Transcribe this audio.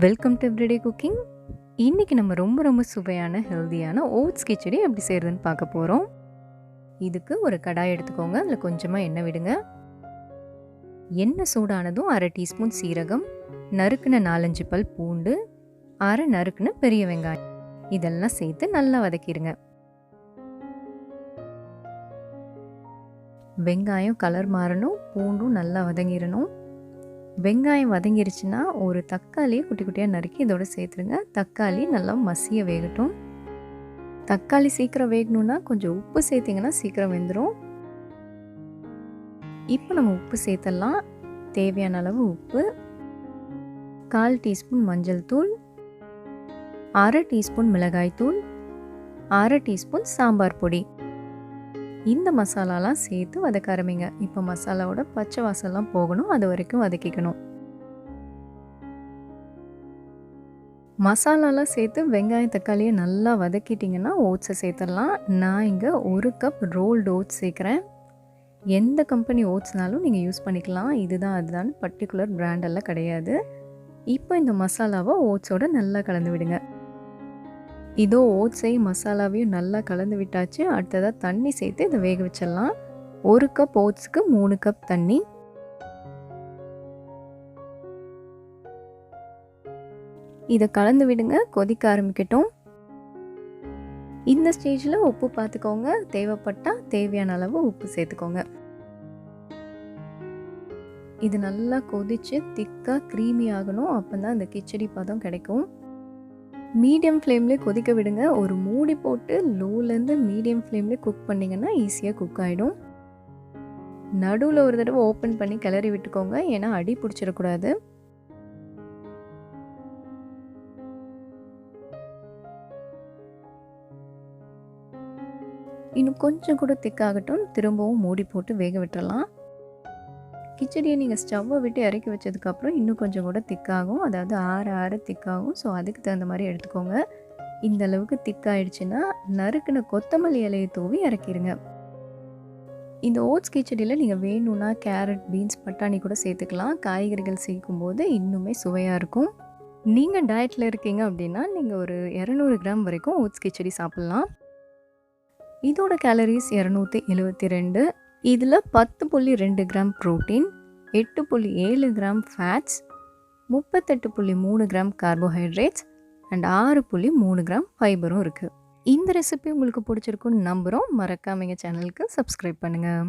Welcome to everyday cooking. இன்றைக்கி நம்ம ரொம்ப சுவையான ஹெல்தியான ஓட்ஸ் கிச்சடி எப்படி செய்கிறதுன்னு பார்க்க போகிறோம். இதுக்கு ஒரு கடாய் எடுத்துக்கோங்க. அதில் கொஞ்சமாக எண்ணெய் விடுங்க. எண்ணெய் சூடானதும் 1/2 டீஸ்பூன் சீரகம், நறுக்குன 4-5 பல் பூண்டு, அரை நறுக்குன பெரிய வெங்காயம் இதெல்லாம் சேர்த்து நல்லா வதக்கிடுங்க. வெங்காயம் கலர் மாறணும், பூண்டும் நல்லா வதங்கிடணும். வெங்காயம் வதங்கிருச்சுன்னா ஒரு தக்காளியை குட்டி குட்டியாக நறுக்கி இதோட சேர்த்துருங்க. தக்காளி நல்லா மசிய வேகட்டும். தக்காளி சீக்கிரம் வேகணும்னா கொஞ்சம் உப்பு சேர்த்திங்கன்னா சீக்கிரம் வெந்துடும். இப்போ நம்ம உப்பு சேர்த்துடலாம். தேவையான அளவு உப்பு, 1/4 டீஸ்பூன் மஞ்சள் தூள், 1/2 டீஸ்பூன் மிளகாய் தூள், 1/2 டீஸ்பூன் சாம்பார் பொடி. இந்த மசாலாலாம் சேர்த்து வதக்க ஆரம்பிங்க. இப்போ மசாலாவோட பச்சை வாசம்லாம் போகணும், அது வரைக்கும் வதக்கிக்கணும். மசாலாலாம் சேர்த்து வெங்காயம் தக்காளியை நல்லா வதக்கிட்டிங்கன்னா ஓட்ஸை சேர்த்துடலாம். நான் இங்கே 1 கப் ரோல்டு ஓட்ஸ் சேர்க்குறேன். எந்த கம்பெனி ஓட்ஸ்னாலும் நீங்கள் யூஸ் பண்ணிக்கலாம். இதுதான் அதுதான் பர்டிகுலர் பிராண்டெல்லாம் கிடையாது. இப்போ இந்த மசாலாவை ஓட்ஸோடு நல்லா கலந்து விடுங்க. இதோ ஓட்ஸையும் மசாலாவையும் நல்லா கலந்து விட்டாச்சு. அடுத்ததாக தண்ணி சேர்த்து இதை வேக வச்சிடலாம். 1 கப் ஓட்ஸுக்கு 3 கப் தண்ணி. இதை கலந்து விடுங்க, கொதிக்க ஆரம்பிக்கட்டும். இந்த ஸ்டேஜில் உப்பு பார்த்துக்கோங்க. தேவைப்பட்டால் தேவையான அளவு உப்பு சேர்த்துக்கோங்க. இது நல்லா கொதித்து திக்காக க்ரீமி ஆகணும். அப்போ தான் இந்த கிச்சடி பதம் கிடைக்கும். மீடியம் ஃப்ளேம்லேயே கொதிக்க விடுங்க. ஒரு மூடி போட்டு லோலேருந்து மீடியம் ஃப்ளேம்லேயே குக் பண்ணிங்கன்னா ஈஸியாக குக் ஆகிடும். நடுவில் ஒரு தடவை ஓப்பன் பண்ணி கிளறி விட்டுக்கோங்க, ஏன்னா அடி பிடிச்சிடக்கூடாது. இன்னும் கொஞ்சம் கூட திக்காகட்டும். திரும்பவும் மூடி போட்டு வேக விட்டுறலாம். கிச்சடியை நீங்கள் ஸ்டவ்வை விட்டு இறக்கி வச்சதுக்கப்புறம் இன்னும் கொஞ்சம் கூட திக்காகும். அதாவது ஆற திக்காகும். ஸோ அதுக்கு தகுந்த மாதிரி எடுத்துக்கோங்க. இந்த அளவுக்கு திக்காயிடுச்சுன்னா நறுக்குன கொத்தமல்லி இலையை தூவி இறக்கிடுங்க. இந்த ஓட்ஸ் கிச்சடியில் நீங்கள் வேணும்னா கேரட், பீன்ஸ், பட்டாணி கூட சேர்த்துக்கலாம். காய்கறிகள் சேர்க்கும்போது இன்னுமே சுவையாக இருக்கும். நீங்கள் டயட்டில் இருக்கீங்க அப்படின்னா நீங்கள் ஒரு 200 கிராம் வரைக்கும் ஓட்ஸ் கிச்சடி சாப்பிட்லாம். இதோட கேலரிஸ் 272. இதில் 10.2 gram protein, 8.7 gram fats, 38.3 gram carbohydrates and 6.3 gram ஃபைபரும் இருக்குது. இந்த ரெசிபி உங்களுக்கு பிடிச்சிருக்குன்னு நம்புகிறோம். மறக்காம எங்கள் சேனலுக்கு சப்ஸ்கிரைப் பண்ணுங்கள்.